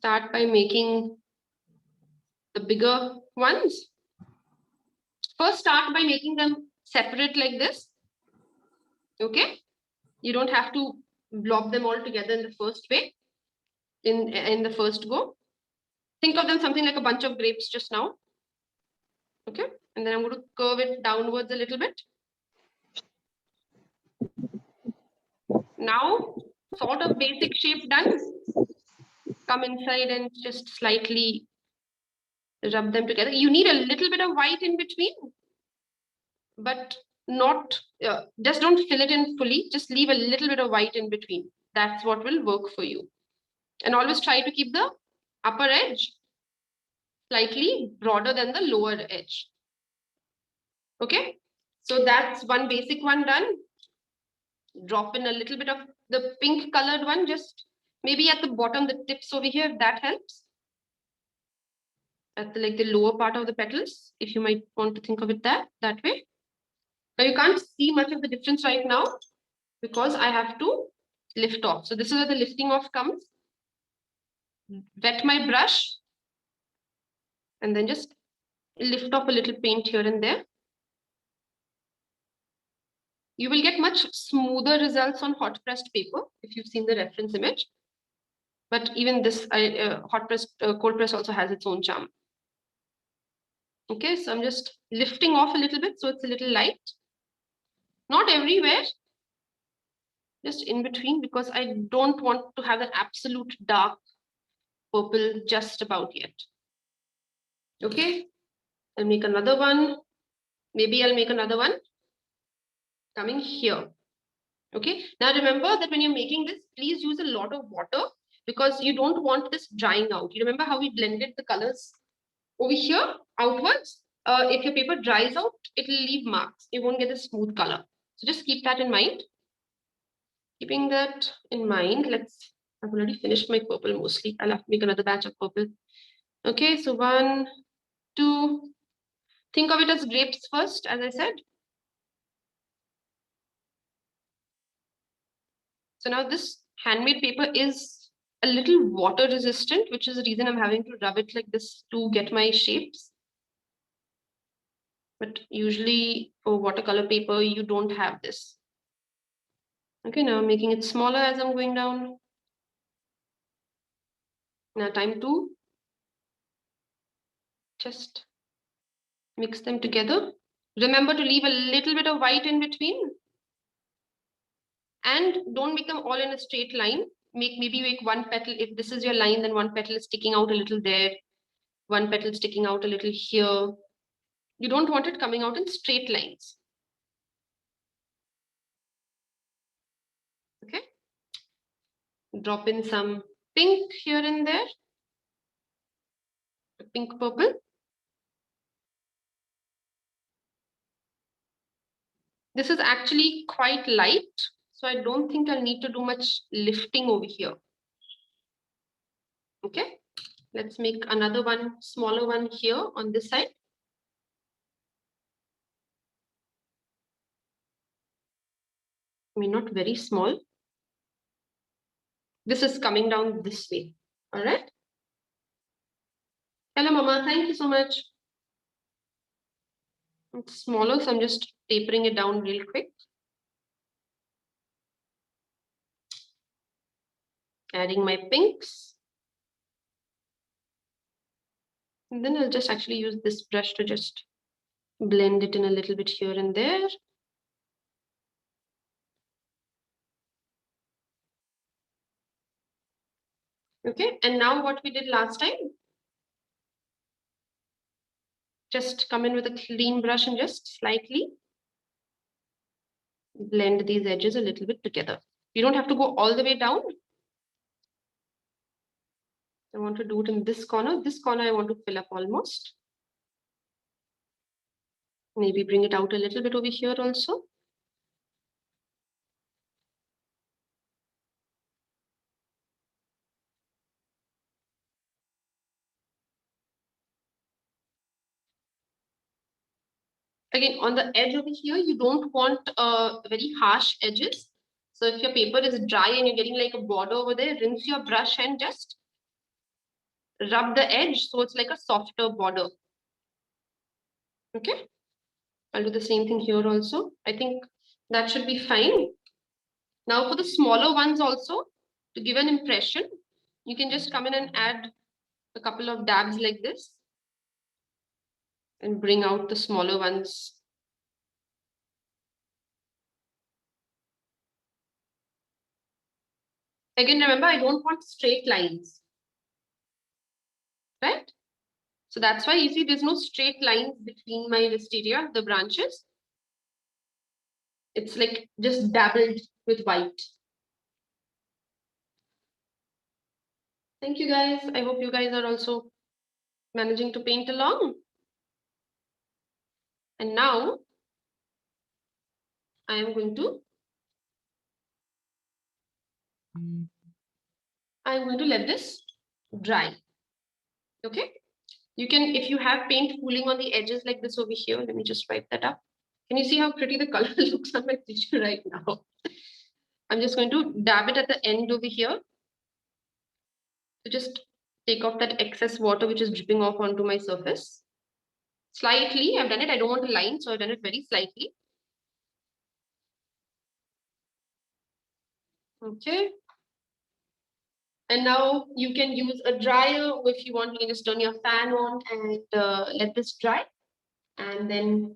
start by making the bigger ones. First, start by making them separate like this. Okay, you don't have to blob them all together in the first way, in the first go. Think of them something like a bunch of grapes just now. Okay, and then I'm going to curve it downwards a little bit. Now, sort of basic shape done. Come inside and just slightly rub them together. You need a little bit of white in between, but not, just don't fill it in fully. Just leave a little bit of white in between. That's what will work for you. And always try to keep the upper edge slightly broader than the lower edge. Okay, so that's one basic one done. Drop in a little bit of the pink colored one, just maybe at the bottom, the tips over here, if that helps. At the, like the lower part of the petals, if you might want to think of it that way. Now you can't see much of the difference right now because I have to lift off. So this is where the lifting off comes. Wet my brush and then just lift off a little paint here and there. You will get much smoother results on hot pressed paper if you've seen the reference image. But even this hot pressed, cold press also has its own charm. Okay, so I'm just lifting off a little bit so it's a little light. Not everywhere, just in between, because I don't want to have an absolute dark purple just about yet. Okay, I'll make another one. Maybe I'll make another one coming here. Okay, now remember that when you're making this, please use a lot of water because you don't want this drying out. You remember how we blended the colors over here outwards? If your paper dries out, it will leave marks. You won't get a smooth color. So just keep that in mind. Keeping that in mind, I've already finished my purple mostly. I'll have to make another batch of purple. Okay, so 1, 2. Think of it as grapes first, as I said. So now this handmade paper is a little water resistant, which is the reason I'm having to rub it like this to get my shapes. But usually for watercolor paper, you don't have this. Okay, now I'm making it smaller as I'm going down. Now time to just mix them together. Remember to leave a little bit of white in between. And don't make them all in a straight line. Maybe make one petal. If this is your line, then one petal is sticking out a little there. One petal sticking out a little here. You don't want it coming out in straight lines. Okay. Drop in some pink here and there. Pink purple. This is actually quite light, so I don't think I'll need to do much lifting over here. Okay, let's make another one, smaller one here on this side. I mean, not very small. This is coming down this way. All right. Hello, Mama. Thank you so much. It's smaller, so I'm just tapering it down real quick. Adding my pinks. And then I'll just actually use this brush to just blend it in a little bit here and there. Okay, and now what we did last time, just come in with a clean brush and just slightly blend these edges a little bit together. You don't have to go all the way down. I want to do it in this corner. This corner I want to fill up almost. Maybe bring it out a little bit over here also. Again, on the edge over here, you don't want very harsh edges. So if your paper is dry and you're getting like a border over there, rinse your brush and just rub the edge so it's like a softer border. Okay, I'll do the same thing here also. I think that should be fine. Now for the smaller ones also, to give an impression, you can just come in and add a couple of dabs like this and bring out the smaller ones. Again, remember, I don't want straight lines, right? So that's why you see there's no straight lines between my wisteria, the branches. It's like just dabbled with white. Thank you guys. I hope you guys are also managing to paint along. And now I am going to let this dry. Okay. You can, if you have paint pooling on the edges like this over here, let me just wipe that up. Can you see how pretty the color looks on my tissue right now? I'm just going to dab it at the end over here to just take off that excess water which is dripping off onto my surface. Slightly, I've done it. I don't want a line, so I've done it very slightly. Okay. And now you can use a dryer, or if you want, you can just turn your fan on and let this dry. And then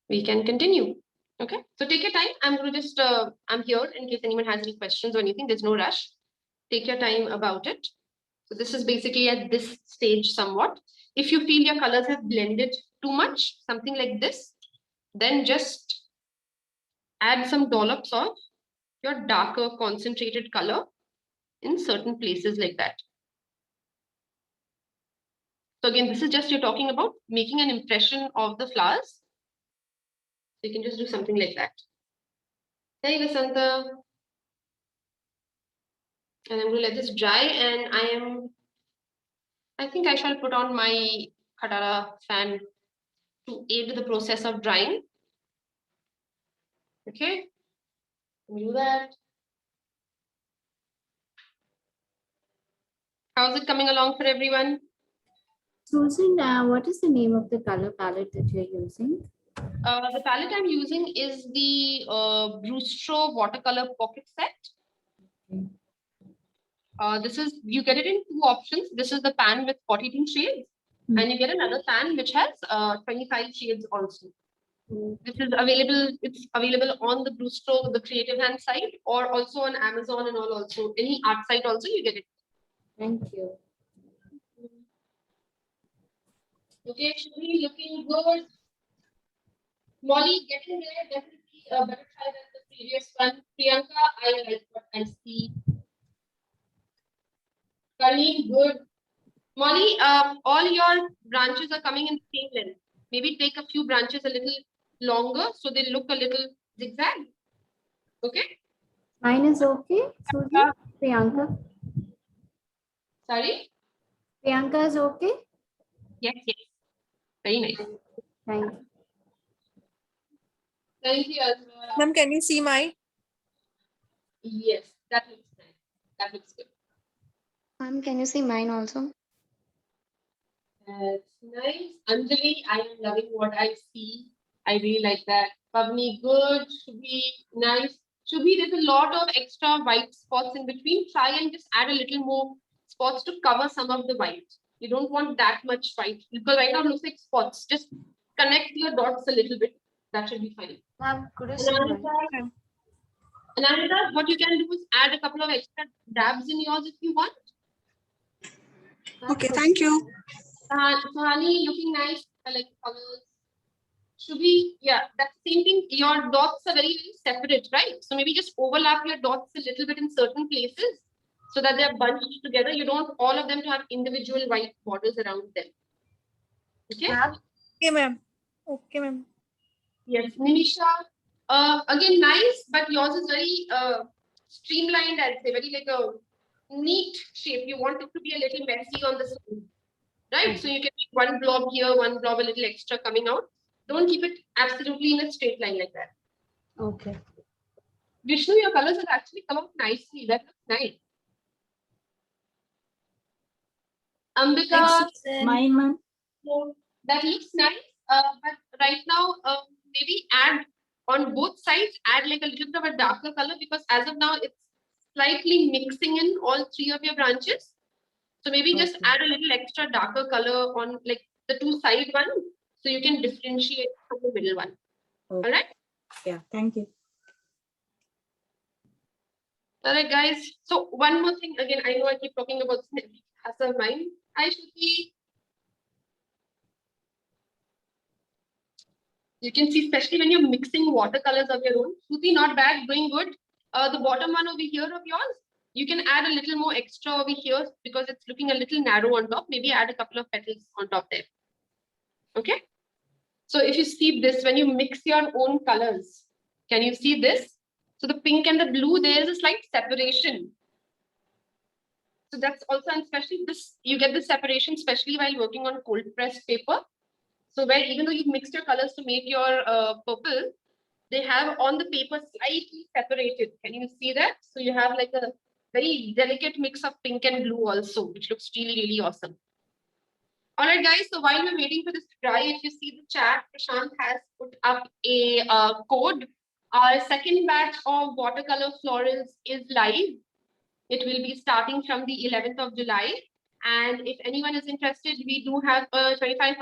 we can continue. Okay, so take your time. I'm going to just, I'm here in case anyone has any questions or anything. There's no rush. Take your time about it. So this is basically at this stage somewhat. If you feel your colors have blended too much, something like this, then just add some dollops of your darker concentrated color in certain places like that. So again, this is just you're talking about making an impression of the flowers. So you can just do something like that. Hey, Vasanta. And I'm going to let this dry, and I think I shall put on my Khatara fan to aid the process of drying. Okay, let me do that. How's it coming along for everyone? Susan, what is the name of the color palette that you're using? The palette I'm using is the Brustro watercolor pocket set. This is, you get it in two options. This is the pan with 42 shades, and you get another pan which has 25 shades also. This is available, it's available on the Brustro, the Creative Hand site, or also on Amazon and all also. Any art site also, you get it. Thank you. Okay, Shri, looking good. Molly, getting there, definitely a better try than the previous one. Priyanka, I like what I see. Colleen, good. Molly, all your branches are coming in the same length. Maybe take a few branches a little longer so they look a little zigzag. Okay? Mine is okay, Susan? Priyanka? Sorry? Priyanka is okay? Yes, yes. Very nice. Thank you. Thank you, Azra. Ma'am, can you see my? Yes, that looks nice. That looks good. Ma'am, can you see mine also? That's nice. Anjali, I am loving what I see. I really like that. Pavni, good. Shubhi, nice. Shubhi, there's a lot of extra white spots in between. Try and just add a little more spots to cover some of the white. You don't want that much white because right now it looks like spots. Just connect your dots a little bit. That should be fine. Ma'am, could you see mine? Ananda, what you can do is add a couple of extra dabs in yours if you want. Okay, thank you. Sahani, looking nice. I like the colors. Shubhi, yeah, that's the same thing. Your dots are very, very separate, right? So maybe just overlap your dots a little bit in certain places so that they're bunched together. You don't all of them to have individual white borders around them. Okay? Okay, ma'am. Okay, ma'am. Yes, Nimisha. Again, nice, but yours is very streamlined, I'd say, very like a neat shape. You want it to be a little messy on the side, right? So you can make one blob here, one blob a little extra coming out. Don't keep it absolutely in a straight line like that. Okay. Vishnu, your colors have actually come out nicely. That looks nice. Ambika, Mine, ma'am. that looks nice. But right now, maybe add on both sides, add like a little bit of a darker color, because as of now, it's slightly mixing in all three of your branches. So maybe just Okay. add a little extra darker color on like the two side one, so you can differentiate from the middle one. Okay. All right. Yeah, thank you. All right, guys. So one more thing, again, I know I keep talking about as a mind. I should be. You can see, especially when you're mixing watercolors of your own. Shruti, not bad, doing good. The bottom one over here of yours, you can add a little more extra over here because it's looking a little narrow on top. Maybe add a couple of petals on top there. Okay. So if you see this, when you mix your own colors, can you see this? So the pink and the blue, there is a slight separation. So that's also, and especially this, you get the separation, especially while working on cold pressed paper. So where even though you've mixed your colors to make your purple, they have on the paper slightly separated. Can you see that? So you have like a very delicate mix of pink and blue also, which looks really, really awesome. All right, guys. So while we're waiting for this to dry, if you see the chat, Prashant has put up a code. Our second batch of watercolor florals is live. It will be starting from the 11th of July. And if anyone is interested, we do have a 25%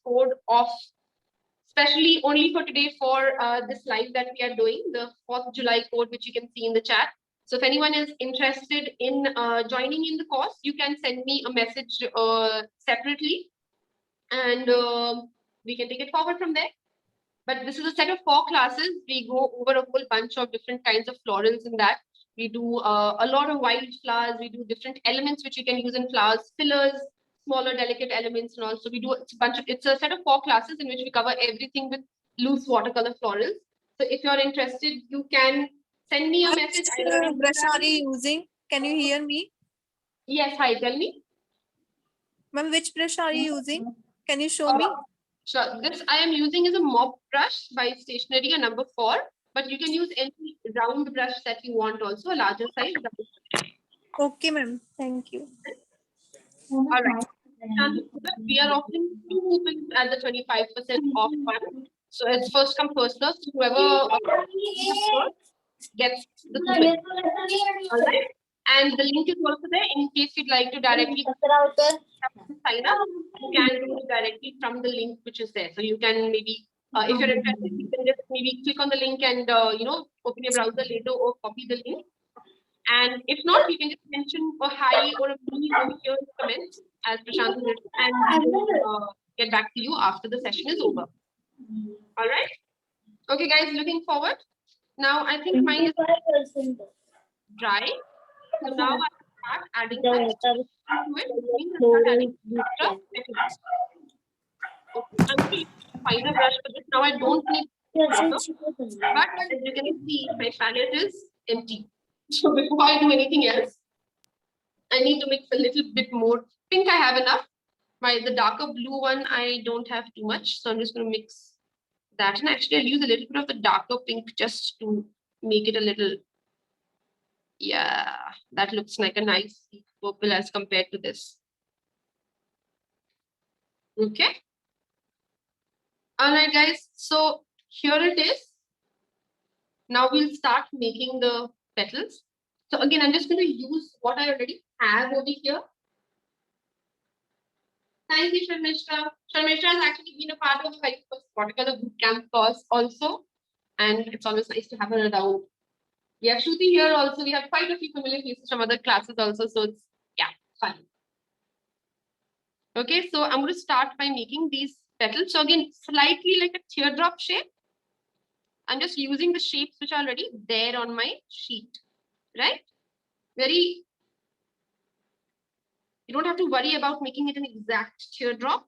code off, especially only for today for this live that we are doing, the 4th July code, which you can see in the chat. So if anyone is interested in joining in the course, you can send me a message separately, and we can take it forward from there. But this is a set of 4 classes. We go over a whole bunch of different kinds of florals in that. We do a lot of wild flowers. We do different elements which you can use in flowers, fillers, smaller delicate elements, and also we do it's a set of 4 classes in which we cover everything with loose watercolor florals. So if you're interested, you can send me a message. Which brush are you using? Can you hear me? Yes, hi, tell me. Ma'am, which brush are you using? Can you show me? Sure. This I am using is a mop brush by Stationery, a number 4, but you can use any round brush that you want also, a larger size. Okay, ma'am. Thank you. All right. And we are offering 2 coupons at the 25% off one. So it's first come, first serve. So whoever gets the coupon. All right. And the link is also there in case you'd like to directly sign up. You can do it directly from the link which is there. So you can maybe, if you're interested, you can just maybe click on the link and open your browser later or copy the link. And if not, you can just mention a hi or a me over here in the comments as Prashant has written, and we will get back to you after the session is over. All right. Okay, guys, looking forward. Now I think mine is dry. So now I start adding to it. I'm going to use a finer brush for this. Now I don't need water, but as you can see, my palette is empty. So before I do anything else, I need to mix a little bit more. Pink I have enough. The darker blue one, I don't have too much. So I'm just going to mix that. And actually I'll use a little bit of the darker pink just to make it a little, yeah, that looks like a nice purple as compared to this. Okay. All right, guys. So here it is. Now we'll start making the petals. So again, I'm just going to use what I already have over here. Thank you, Sharmishra. Sharmishra has actually been a part of the watercolor bootcamp course also. And it's always nice to have her around. We have Shruti here also. We have quite a few familiar faces from other classes also. So it's, yeah, fun. Okay, so I'm going to start by making these petals. So again, slightly like a teardrop shape. I'm just using the shapes which are already there on my sheet, right? You don't have to worry about making it an exact teardrop.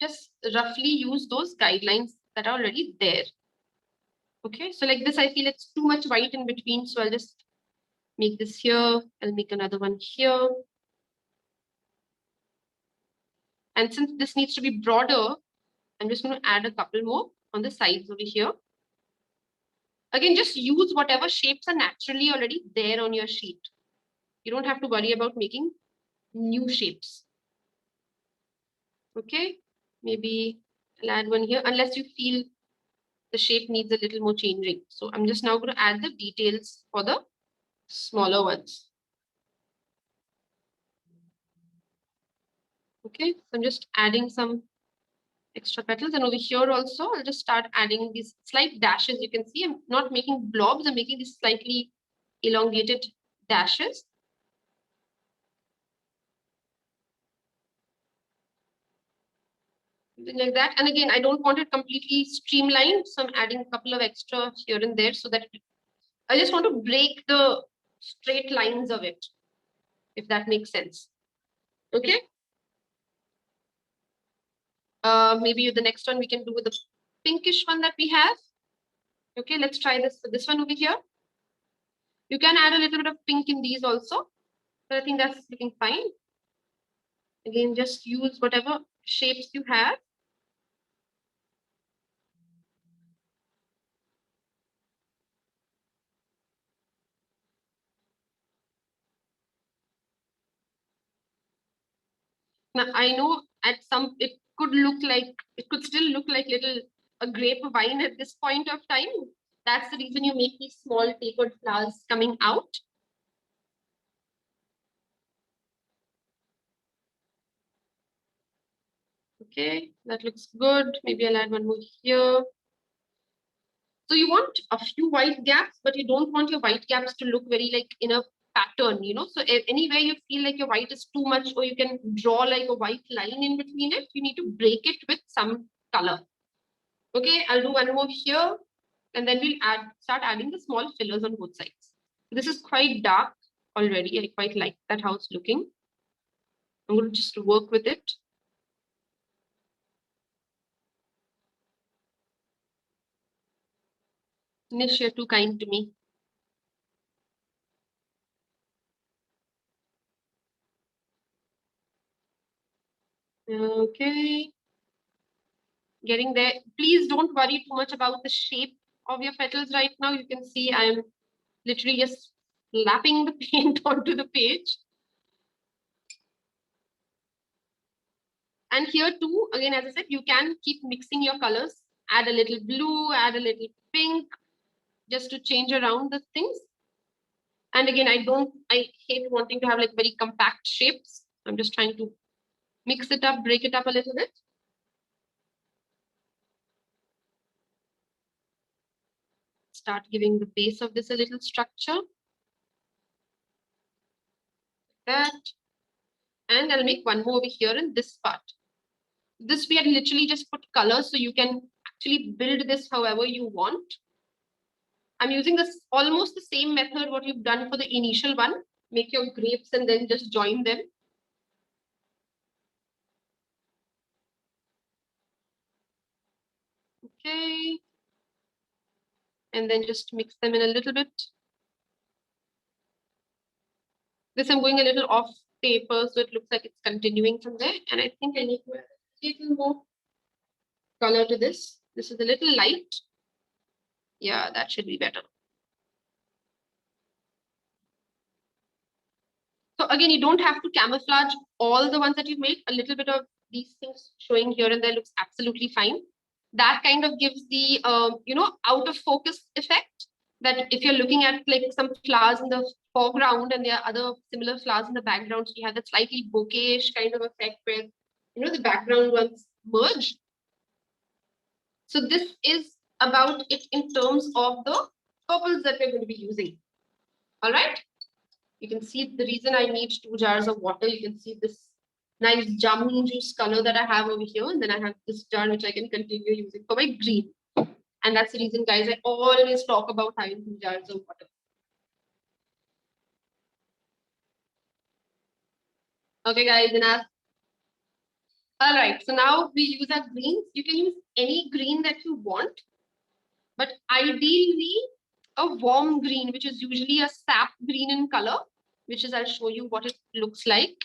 Just roughly use those guidelines that are already there. Okay, so like this, I feel it's too much white in between. So I'll just make this here. I'll make another one here. And since this needs to be broader, I'm just going to add a couple more on the sides over here. Again, just use whatever shapes are naturally already there on your sheet. You don't have to worry about making new shapes. Okay, maybe I'll add one here unless you feel the shape needs a little more changing. So I'm just now going to add the details for the smaller ones. Okay, so I'm just adding some extra petals, and over here also I'll just start adding these slight dashes. You can see I'm not making blobs, I'm making these slightly elongated dashes. Something like that. And again, I don't want it completely streamlined, so I'm adding a couple of extra here and there so that I just want to break the straight lines of it, if that makes sense. Okay. Maybe the next one we can do with the pinkish one that we have. Okay, let's try this. So this one over here. You can add a little bit of pink in these also, but I think that's looking fine. Again, just use whatever shapes you have. Now I know at some it could still look like a grapevine at this point of time. That's the reason you make these small tapered flowers coming out. Okay, that looks good. Maybe I'll add one more here. So you want a few white gaps, but you don't want your white gaps to look very like in a pattern, you know. So anywhere you feel like your white is too much, or you can draw like a white line in between it, you need to break it with some color. Okay, I'll do one more here, and then we'll start adding the small fillers on both sides. This is quite dark already. I quite like that how it's looking. I'm going to just work with it. Nish, you're too kind to me. Okay. Getting there. Please don't worry too much about the shape of your petals right now. You can see I'm literally just slapping the paint onto the page. And here too, again, as I said, you can keep mixing your colors. Add a little blue, add a little pink, just to change around the things. And again, I hate wanting to have like very compact shapes. I'm just trying to mix it up, break it up a little bit. Start giving the base of this a little structure. Like that. And I'll make one more over here in this part. This we had literally just put colors, so you can actually build this however you want. I'm using this almost the same method what you've done for the initial one. Make your grapes and then just join them. Okay. And then just mix them in a little bit. This I'm going a little off paper, so it looks like it's continuing from there. And I think I need to add a little more color to this. This is a little light. Yeah, that should be better. So again, you don't have to camouflage all the ones that you've made. A little bit of these things showing here and there looks absolutely fine. That kind of gives the, out of focus effect, that if you're looking at like some flowers in the foreground and there are other similar flowers in the background, so you have that slightly bouquet-ish kind of effect where, the background ones merge. So this is about it in terms of the purples that we're going to be using. All right. You can see the reason I need 2 jars of water. You can see this nice jamun juice color that I have over here. And then I have this jar which I can continue using for my green. And that's the reason, guys, I always talk about having 2 jars of water. Okay, guys, enough. All right, so now we use our greens. You can use any green that you want, but ideally a warm green, which is usually a sap green in color, which is, I'll show you what it looks like.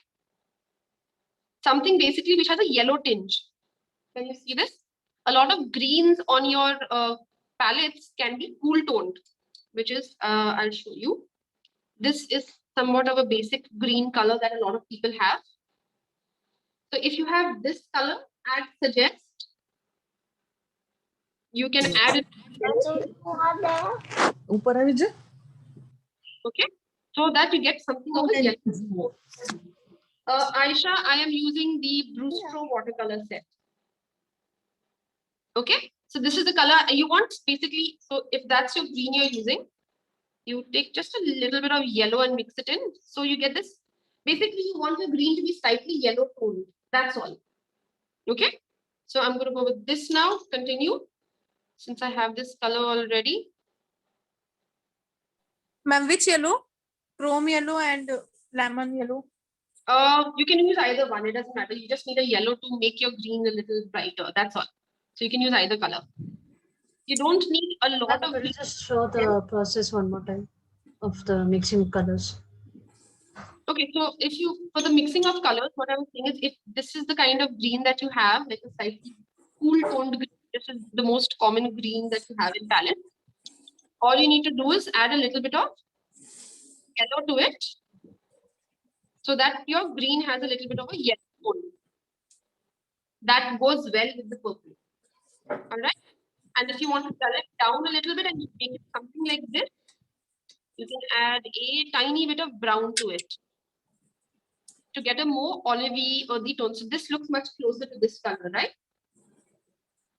Something basically which has a yellow tinge. Can you see this? A lot of greens on your palettes can be cool toned, which is, I'll show you. This is somewhat of a basic green color that a lot of people have. So if you have this color, add suggest. You can add it. Okay, so that you get something of a yellow. Aisha, I am using the Bruce Pro watercolor set. Okay, so this is the color you want basically. So if that's your green you're using, you take just a little bit of yellow and mix it in. So you get this. Basically, you want your green to be slightly yellow toned. That's all. Okay, so I'm going to go with this now. Continue. Since I have this color already. Ma'am, which yellow? Chrome yellow and lemon yellow. You can use either one. It doesn't matter. You just need a yellow to make your green a little brighter. That's all. So you can use either color. You don't need a lot of. Could you just show the process one more time of the mixing colors? Okay, so if you, for the mixing of colors, what I was saying is if this is the kind of green that you have, like a slightly cool toned green, this is the most common green that you have in palette. All you need to do is add a little bit of yellow to it so that your green has a little bit of a yellow tone. That goes well with the purple. All right. And if you want to dull it down a little bit and make it something like this, you can add a tiny bit of brown to it to get a more olivey earthy tone. So this looks much closer to this color, right?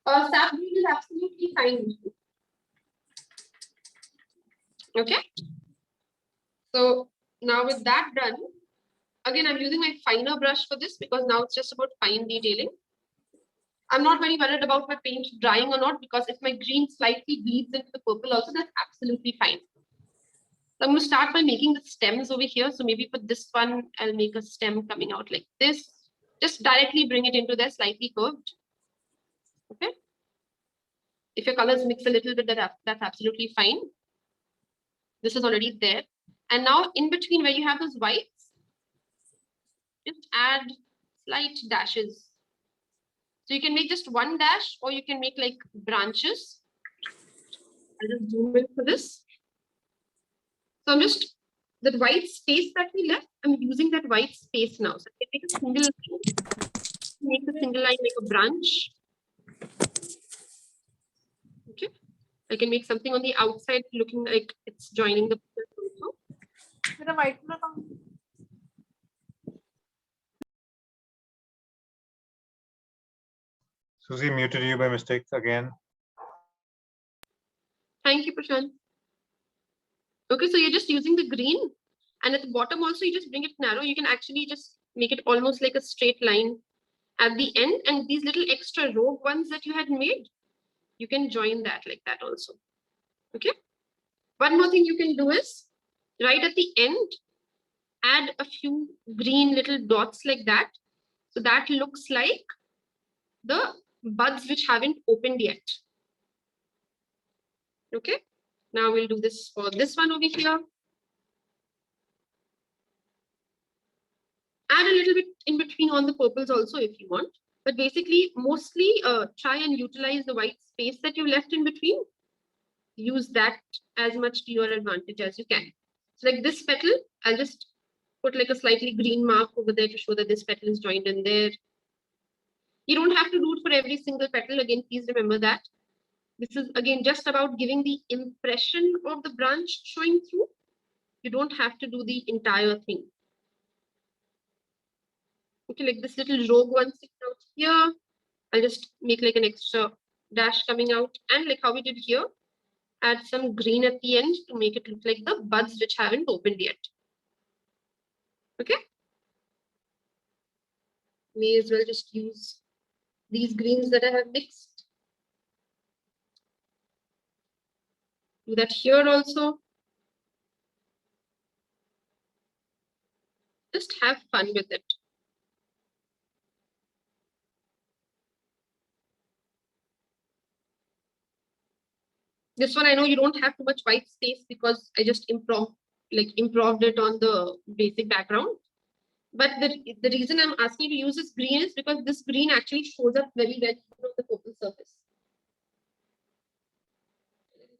Sap green is absolutely fine. Okay. So now with that done, again, I'm using my finer brush for this because now it's just about fine detailing. I'm not very worried about my paint drying or not because if my green slightly bleeds into the purple also, that's absolutely fine. So I'm going to start by making the stems over here. So maybe for this one, I'll make a stem coming out like this. Just directly bring it into there, slightly curved. Okay. If your colors mix a little bit, that's absolutely fine. This is already there. And now in between where you have those whites, just add slight dashes. So you can make just one dash or you can make like branches. I'll just zoom in for this. So I'm just, that white space that we left, I'm using that white space now. So I can make a single line, make a branch. Okay. I can make something on the outside looking like it's joining the also. Susie muted you by mistake again. Thank you, Prashant. Okay, so you're just using the green and at the bottom also you just bring it narrow. You can actually just make it almost like a straight line at the end, and these little extra rogue ones that you had made, you can join that like that also. Okay. One more thing you can do is right at the end, add a few green little dots like that. So that looks like the buds which haven't opened yet. Okay. Now we'll do this for this one over here. Add a little bit in between on the purples also if you want. But basically, mostly try and utilize the white space that you left in between. Use that as much to your advantage as you can. So like this petal, I'll just put like a slightly green mark over there to show that this petal is joined in there. You don't have to do it for every single petal. Again, please remember that. This is again just about giving the impression of the branch showing through. You don't have to do the entire thing. Okay, like this little rogue one sticking out here. I'll just make like an extra dash coming out, and like how we did here, add some green at the end to make it look like the buds which haven't opened yet. Okay. May as well just use these greens that I have mixed. Do that here also. Just have fun with it. This one, I know you don't have too much white space because I just improved it on the basic background. But the reason I'm asking you to use this green is because this green actually shows up very well on the purple surface.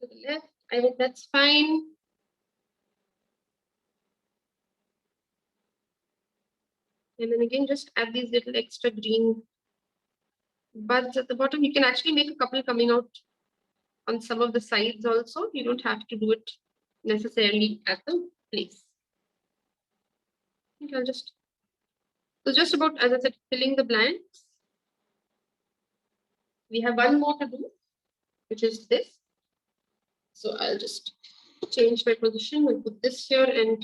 To the left, I hope that's fine. And then again, just add these little extra green buds at the bottom. You can actually make a couple coming out on some of the sides also. You don't have to do it necessarily at the place. I think I'll just, so just about, as I said, filling the blanks. We have one more to do, which is this. So I'll just change my position and put this here and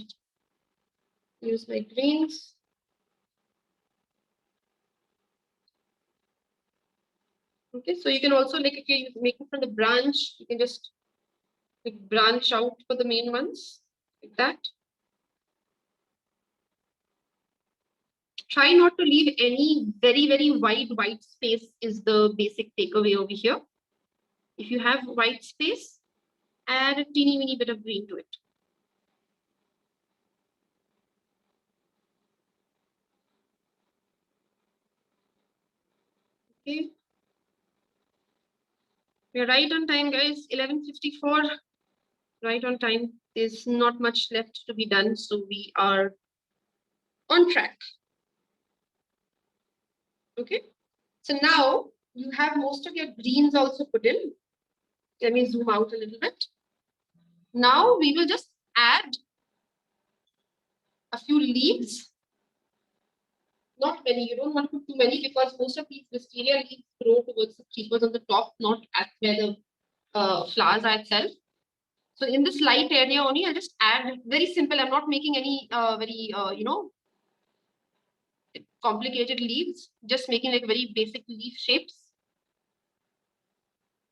use my greens. Okay, so you can also, like, if you're making from the branch, you can just like branch out for the main ones like that. Try not to leave any very, very wide white space is the basic takeaway over here. If you have white space, add a teeny weeny bit of green to it. Okay. We're right on time, guys. 11:54. Right on time. There's not much left to be done, so we are on track. Okay. So now you have most of your greens also put in. Let me zoom out a little bit. Now we will just add a few leaves. Not many, you don't want to put too many because most of these wisteria leaves grow towards the creepers on the top, not at where the flowers are itself. So in this light area only, I'll just add, very simple. I'm not making any complicated leaves, just making like very basic leaf shapes.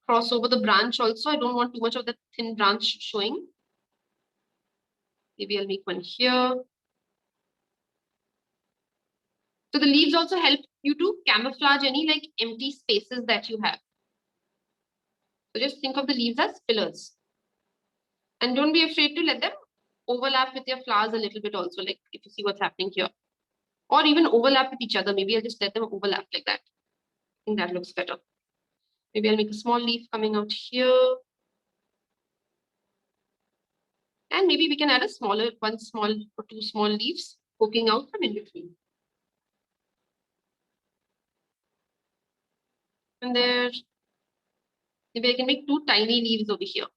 Cross over the branch also. I don't want too much of the thin branch showing. Maybe I'll make one here. So the leaves also help you to camouflage any like empty spaces that you have. So just think of the leaves as pillars. And don't be afraid to let them overlap with your flowers a little bit also, like if you see what's happening here. Or even overlap with each other. Maybe I'll just let them overlap like that. I think that looks better. Maybe I'll make a small leaf coming out here. And maybe we can add a smaller, one small or two small leaves poking out from in between. And there, maybe I can make two tiny leaves over here.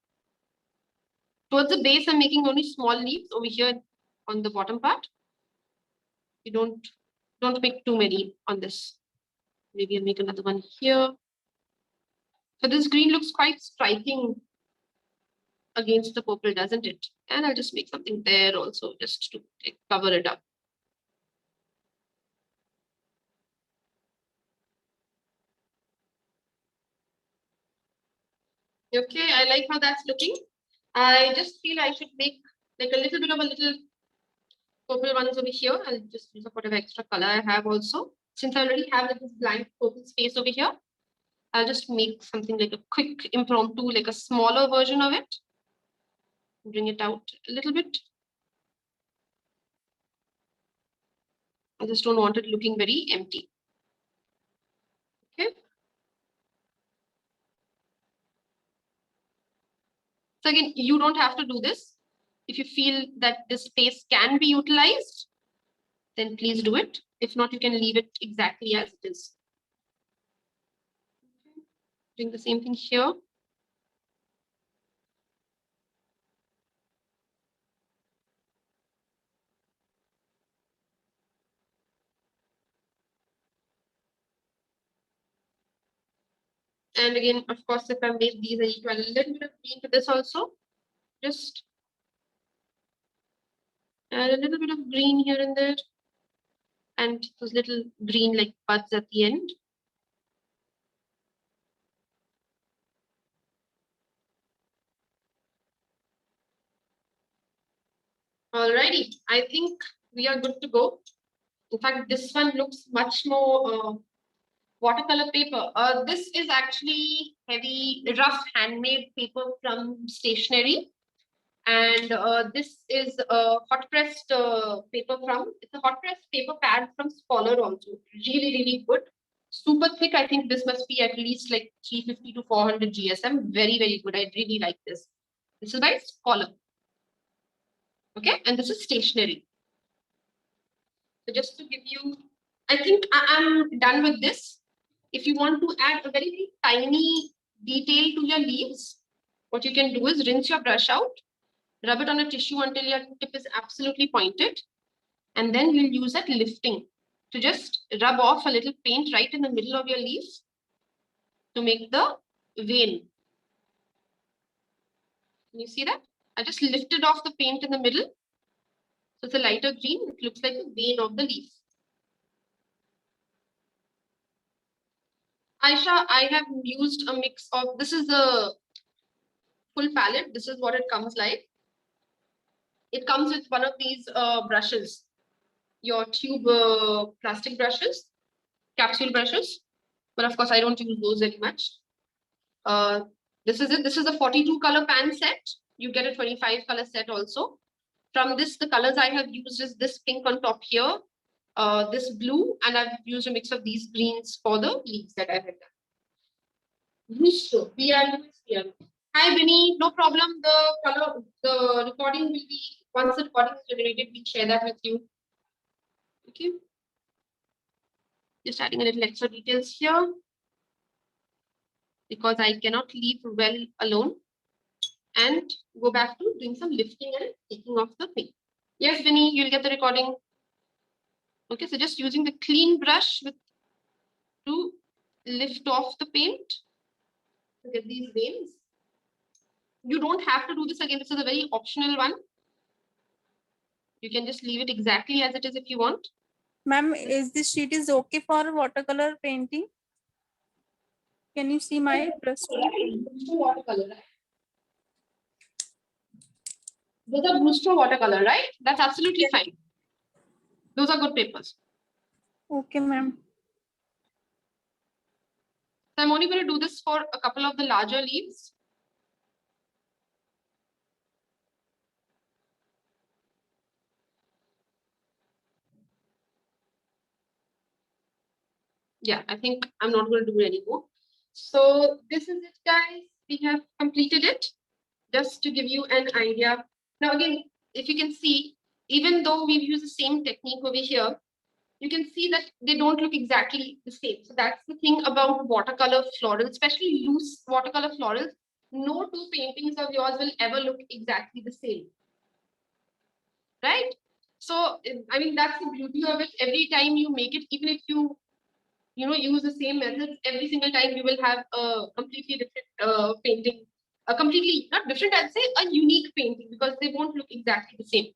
Towards the base, I'm making only small leaves over here on the bottom part. You don't make too many on this. Maybe I'll make another one here. So this green looks quite striking against the purple, doesn't it? And I'll just make something there also just to cover it up. Okay, I like how that's looking. I just feel I should make like a little bit of a little purple ones over here. I'll just use up whatever extra color I have also. Since I already have like this blank purple space over here, I'll just make something like a quick impromptu, like a smaller version of it. Bring it out a little bit. I just don't want it looking very empty. Okay. So again, you don't have to do this. If you feel that this space can be utilized, then please do it. If not, you can leave it exactly as it is. Doing the same thing here. And again, of course, if I made these, I need to add a little bit of green to this also. Just add a little bit of green here and there. And those little green like buds at the end. Alrighty, I think we are good to go. In fact, this one looks much more watercolor paper. This is actually heavy, rough handmade paper from stationery. And this is a hot pressed paper from, it's a hot pressed paper pad from Scholar also. Really, really good. Super thick. I think this must be at least like 350 to 400 GSM. Very, very good. I really like this. This is by Scholar. Okay, and this is stationery. So just to give you, I think I'm done with this. If you want to add a very, very tiny detail to your leaves, what you can do is rinse your brush out, rub it on a tissue until your tip is absolutely pointed, and then you'll use that lifting to just rub off a little paint right in the middle of your leaf to make the vein. Can you see that? I just lifted off the paint in the middle. So it's a lighter green. It looks like the vein of the leaf. Aisha, I have used a mix of, this is the full palette. This is what it comes like. It comes with one of these brushes, your tube plastic brushes, capsule brushes. But of course, I don't use those very much. This is it. This is a 42 color pan set. You get a 25 color set also. From this, the colors I have used is this pink on top here, this blue, and I've used a mix of these greens for the leaves that I have done. Brustro, BRUSTO. Hi, Vinny. No problem. The recording will be, once the recording is generated, we'll share that with you. Okay. Just adding a little extra details here, because I cannot leave well alone, and go back to doing some lifting and taking off the thing. Yes, Vinny, you'll get the recording. Okay, so just using the clean brush to lift off the paint to get these veins. You don't have to do this again. This is a very optional one. You can just leave it exactly as it is if you want. Ma'am, is this sheet is okay for watercolor painting? Can you see my brush? Brustro watercolor, right? Those are Brustro watercolor, right? That's absolutely fine. Those are good papers. Okay, ma'am. So I'm only going to do this for a couple of the larger leaves. Yeah, I think I'm not going to do it anymore. So this is it, guys. We have completed it. Just to give you an idea. Now, again, if you can see, even though we've used the same technique over here, you can see that they don't look exactly the same. So that's the thing about watercolor florals, especially loose watercolor florals. No two paintings of yours will ever look exactly the same. Right? So, I mean, that's the beauty of it. Every time you make it, even if you use the same methods, every single time you will have a completely different painting, a completely, not different, I'd say a unique painting, because they won't look exactly the same.